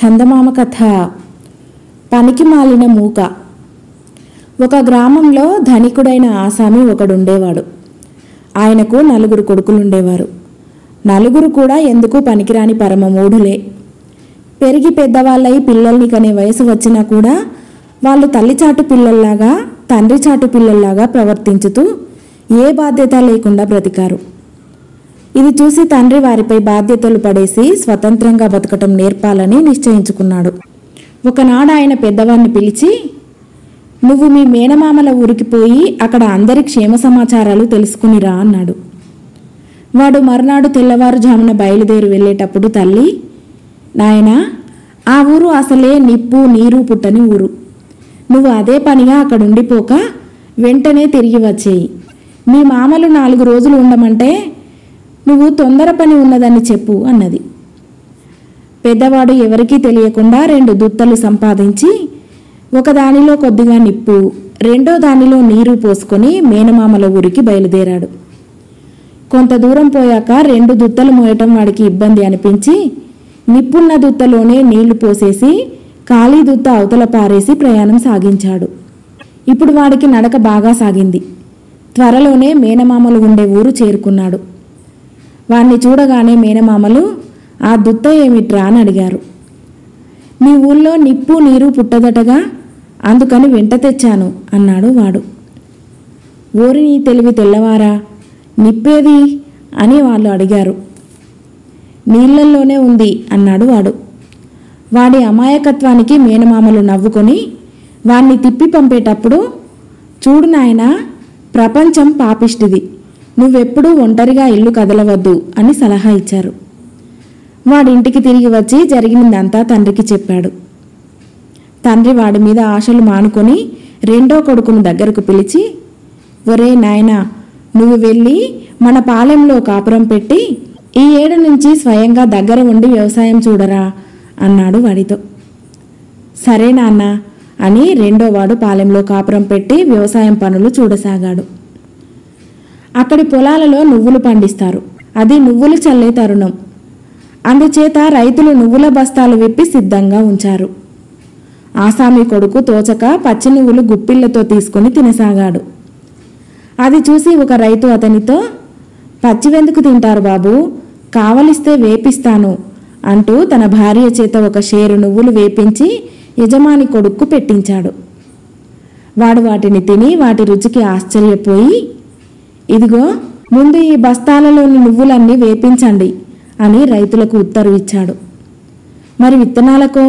చందమామ కథ. పనికి మాలిన మూక. ఒక గ్రామంలో ధనికుడైన ఆసామి ఒకడుండేవాడు. ఆయనకు 4 కొడుకులుండేవారు. 4 కూడా ఎందుకు పనికిరాని పరమమూఢులే. పెరిగి పెద్దవాళ్ళై పిల్లల్ని కనే వయసు వచ్చినా కూడా వాళ్ళు తల్లిచాటు పిల్లల్లాగా తండ్రి చాటు పిల్లల్లాగా ప్రవర్తించుతూ ఏ బాధ్యత లేకుండా బ్రతికారు. ఇది చూసి తండ్రి వారిపై బాధ్యతలు పడేసి స్వతంత్రంగా బతకటం నేర్పాలని నిశ్చయించుకున్నాడు. ఒకనాడు ఆయన పెద్దవాడిని పిలిచి, నువ్వు మీ మేనమామల ఊరికి పోయి అక్కడ అందరి క్షేమ సమాచారాలు తెలుసుకునిరా అన్నాడు. వాడు మర్నాడు తెల్లవారుజామున బయలుదేరి వెళ్ళేటప్పుడు తల్లి, నాయనా, ఆ ఊరు అసలే నిప్పు నీరు పుట్టని ఊరు. నువ్వు అదే పనిగా అక్కడుండిపోక వెంటనే తిరిగి వచ్చేయి. మీ మామలు 4 రోజులు ఉండమంటే నువ్వు తొందర పని ఉన్నదని చెప్పు అన్నది. పెద్దవాడు ఎవరికీ తెలియకుండా 2 దుత్తలు సంపాదించి ఒకదానిలో కొద్దిగా నిప్పు, రెండో దానిలో నీరు పోసుకొని మేనమామల ఊరికి బయలుదేరాడు. కొంత దూరం పోయాక 2 దుత్తలు మోయటం వాడికి ఇబ్బంది అనిపించి నిప్పున్న దుత్తలోనే నీళ్లు పోసేసి ఖాళీ దుత్త అవతల పారేసి ప్రయాణం సాగించాడు. ఇప్పుడు వాడికి నడక బాగా సాగింది. త్వరలోనే మేనమామలు ఉండే ఊరు చేరుకున్నాడు. వాణ్ణి చూడగానే మేనమామలు, ఆ దుత్త ఏమిట్రా అని అడిగారు. మీ ఊళ్ళో నిప్పు నీరు పుట్టదటగా, అందుకని వెంట తెచ్చాను అన్నాడు వాడు. ఓరి నీ తెలివి తెల్లవారా, నిప్పేది అని వాళ్ళు అడిగారు. నీళ్లల్లోనే ఉంది అన్నాడు వాడు. వాడి అమాయకత్వానికి మేనమామలు నవ్వుకొని వాణ్ణి తిప్పి పంపేటప్పుడు, చూడు నాయనా, ప్రపంచం పాపిష్టిది, నువ్వెప్పుడూ ఒంటరిగా ఇల్లు కదలవద్దు అని సలహా ఇచ్చారు. వాడింటికి తిరిగి వచ్చి జరిగినదంతా తండ్రికి చెప్పాడు. తండ్రి వాడి మీద ఆశలు మానుకొని రెండో కొడుకును దగ్గరకు పిలిచి, ఒరే నాయనా, నువ్వు వెళ్ళి మన పాలెంలో కాపురం పెట్టి ఈ ఏడు నుంచి స్వయంగా దగ్గర ఉండి వ్యవసాయం చూడరా అన్నాడు వాడితో. సరే నాన్న అని రెండోవాడు పాలెంలో కాపురం పెట్టి వ్యవసాయం పనులు చూడసాగాడు. అక్కడి పొలాలలో నువ్వులు పండిస్తారు. అది నువ్వులు చల్లే తరుణం. అందుచేత రైతులు నువ్వుల బస్తాలు విప్పి సిద్ధంగా ఉంచారు. ఆసామి కొడుకు తోచక పచ్చి నువ్వులు గుప్పిళ్లతో తీసుకుని తినసాగాడు. అది చూసి ఒక రైతు అతనితో, పచ్చివెందుకు తింటారు బాబు, కావలిస్తే వేపిస్తాను అంటూ తన భార్య చేత ఒక షేరు నువ్వులు వేపించి యజమాని కొడుక్కు పెట్టించాడు. వాడు వాటిని తిని వాటి రుచికి ఆశ్చర్యపోయి, ఇదిగో ముందు ఈ బస్తాలలోని నువ్వులన్నీ వేపించండి అని రైతులకు ఉత్తర్వు ఇచ్చాడు. మరి విత్తనాలకో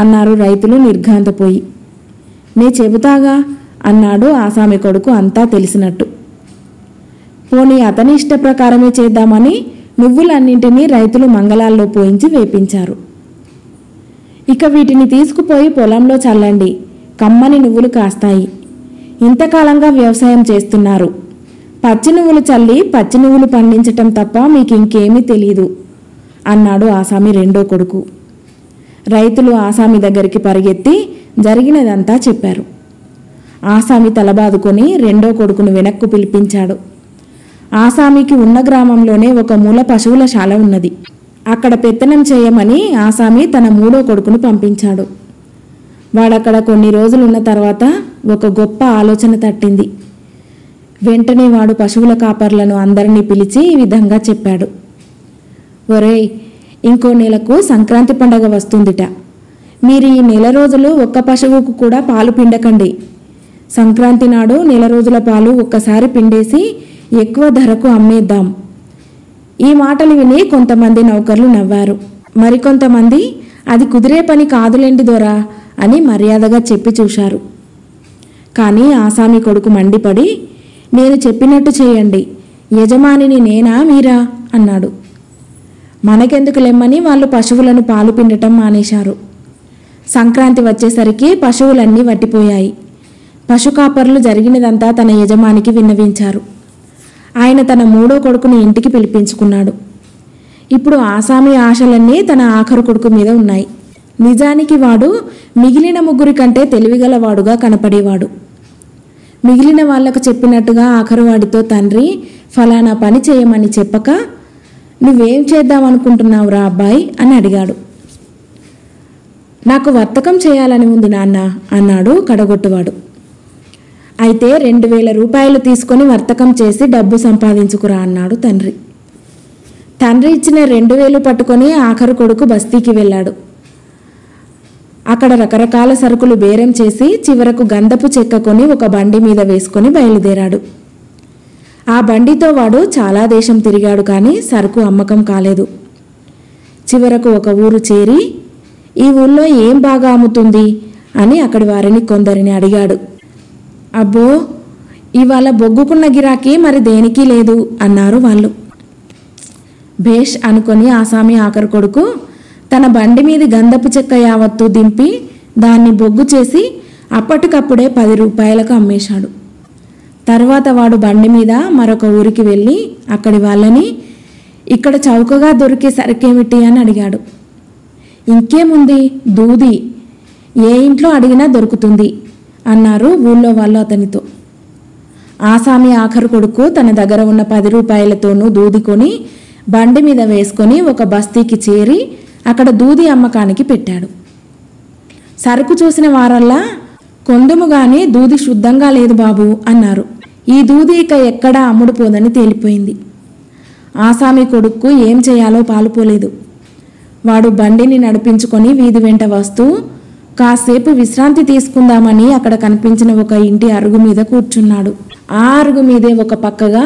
అన్నారు రైతులు నిర్ఘాంతపోయి. నే చెబుతాగా అన్నాడు ఆసామి కొడుకు అంతా తెలిసినట్టు. పోనీ అతని ఇష్ట ప్రకారమే చేద్దామని నువ్వులన్నింటినీ రైతులు మంగళాల్లో పోయించి వేపించారు. ఇక వీటిని తీసుకుపోయి పొలంలో చల్లండి, కమ్మని నువ్వులు కాస్తాయి. ఇంతకాలంగా వ్యవసాయం చేస్తున్నారు, పచ్చి నువ్వులు చల్లి పచ్చి నువ్వులు పండించటం తప్ప మీకు ఇంకేమీ తెలీదు అన్నాడు ఆసామి రెండో కొడుకు. రైతులు ఆసామి దగ్గరికి పరిగెత్తి జరిగినదంతా చెప్పారు. ఆసామి తలబాదుకొని రెండో కొడుకును వెనక్కు పిలిపించాడు. ఆసామికి ఉన్న గ్రామంలోనే ఒక మూల పశువుల శాల ఉన్నది. అక్కడ పెత్తనం చేయమని ఆసామి తన 3వ కొడుకును పంపించాడు. వాడక్కడ కొన్ని రోజులున్న తర్వాత ఒక గొప్ప ఆలోచన తట్టింది. వెంటనే వాడు పశువుల కాపర్లను అందరినీ పిలిచి ఈ విధంగా చెప్పాడు. ఒరేయ్, ఇంకో నెలకు సంక్రాంతి పండగ వస్తుందిట. మీరు ఈ 1 రోజులు ఒక్క పశువుకు కూడా పాలు పిండకండి. సంక్రాంతి నాడు 1 రోజుల పాలు ఒక్కసారి పిండేసి ఎక్కువ ధరకు అమ్మేద్దాం. ఈ మాటలు విని కొంతమంది నౌకర్లు నవ్వారు. మరికొంతమంది అది కుదిరే పని కాదులేండి దొరా అని మర్యాదగా చెప్పి చూశారు. కానీ ఆసామి కొడుకు మండిపడి, నేను చెప్పినట్టు చేయండి, యజమానిని నేనా మీరా అన్నాడు. మనకెందుకు లెమ్మని వాళ్ళు పశువులను పాలు పిండటం మానేశారు. సంక్రాంతి వచ్చేసరికి పశువులన్నీ వట్టిపోయాయి. పశుకాపర్లు జరిగినదంతా తన యజమానికి విన్నవించారు. ఆయన తన 3వ కొడుకుని ఇంటికి పిలిపించుకున్నాడు. ఇప్పుడు ఆసామి ఆశలన్నీ తన ఆఖరు కొడుకు మీద ఉన్నాయి. నిజానికి వాడు మిగిలిన 3 కంటే తెలివిగలవాడుగా కనపడేవాడు. మిగిలిన వాళ్లకు చెప్పినట్టుగా ఆఖరువాడితో తండ్రి ఫలానా పని చేయమని చెప్పక, నువ్వేం చేద్దామనుకుంటున్నావురా అబ్బాయి అని అడిగాడు. నాకు వర్తకం చేయాలని ఉంది నాన్న అన్నాడు కడగొట్టువాడు. అయితే 2000 రూపాయలు తీసుకొని వర్తకం చేసి డబ్బు సంపాదించుకురా అన్నాడు తండ్రి. తండ్రి ఇచ్చిన 2000 పట్టుకొని ఆఖరు కొడుకు బస్తీకి వెళ్ళాడు. అక్కడ రకరకాల సరుకులు బేరం చేసి చివరకు గంధపు చెక్క కొని ఒక బండి మీద వేసుకొని బయలుదేరాడు. ఆ బండితో వాడు చాలా దేశం తిరిగాడు, కానీ సరుకు అమ్మకం కాలేదు. చివరకు ఒక ఊరు చేరి ఈ ఊళ్ళో ఏం బాగా అమ్ముతుంది అని అక్కడి వారిని కొందరిని అడిగాడు. అబ్బో, ఇవాళ బొగ్గుకున్న గిరాకీ మరి దేనికి లేదు అన్నారు వాళ్ళు. భేష్ అనుకొని ఆసామి ఆఖరు కొడుకు తన బండి మీది గంధపు చెక్క యావత్తు దింపి దాన్ని బొగ్గు చేసి అప్పటికప్పుడే 10 రూపాయలకు అమ్మేశాడు. తర్వాత వాడు బండి మీద మరొక ఊరికి వెళ్ళి అక్కడి వాళ్ళని ఇక్కడ చౌకగా దొరికే సరుకేమిటి అని అడిగాడు. ఇంకేముంది, దూది, ఏ ఇంట్లో అడిగినా దొరుకుతుంది అన్నారు ఊళ్ళో వాళ్ళు అతనితో. ఆసామి ఆఖరు కొడుకు తన దగ్గర ఉన్న 10 రూపాయలతోనూ దూది కొని బండి మీద వేసుకొని ఒక బస్తీకి చేరి అక్కడ దూది అమ్మకానికి పెట్టాడు. సరుకు చూసిన వారల్లా కొందుము గాని దూది శుద్ధంగా లేదు బాబు అన్నారు. ఈ దూది ఇక ఎక్కడా అమ్ముడుపోదని తేలిపోయింది. ఆసామి కొడుక్కు ఏం చేయాలో పాలుపోలేదు. వాడు బండిని నడిపించుకొని వీధి వెంట వస్తూ కాసేపు విశ్రాంతి తీసుకుందామని అక్కడ కనిపించిన ఒక ఇంటి అరుగు మీద కూర్చున్నాడు. ఆ అరుగు మీదే ఒక పక్కగా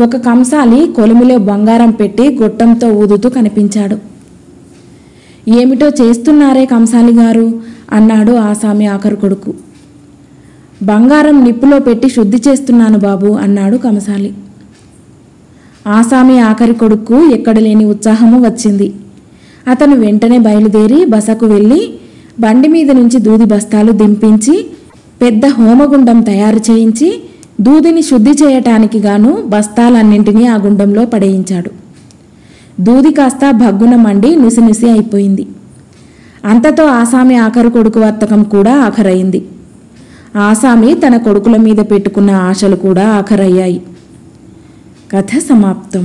ఒక కంసాలి కొలిమిలో బంగారం పెట్టి గొట్టంతో ఊదుతూ కనిపించాడు. ఏమిటో చేస్తున్నారే కంసాలి గారు అన్నాడు ఆసామి ఆఖరు కొడుకు. బంగారం నిప్పులో పెట్టి శుద్ధి చేస్తున్నాను బాబు అన్నాడు కంసాలి. ఆసామి ఆఖరి కొడుకు ఎక్కడలేని ఉత్సాహము వచ్చింది. అతను వెంటనే బయలుదేరి బసకు వెళ్ళి బండి మీద నుంచి దూది బస్తాలు దింపించి పెద్ద హోమగుండం తయారు చేయించి దూదిని శుద్ధి చేయటానికి గాను బస్తాలన్నింటినీ ఆ గుండంలో పడేయించాడు. దూది కాస్త భగ్గున మండి నుసినుసి అయిపోయింది. అంతతో ఆసామి ఆఖరు కొడుకు వర్తకం కూడా ఆఖరయింది. ఆసామి తన కొడుకుల మీద పెట్టుకున్న ఆశలు కూడా ఆఖరయ్యాయి. కథ సమాప్తం.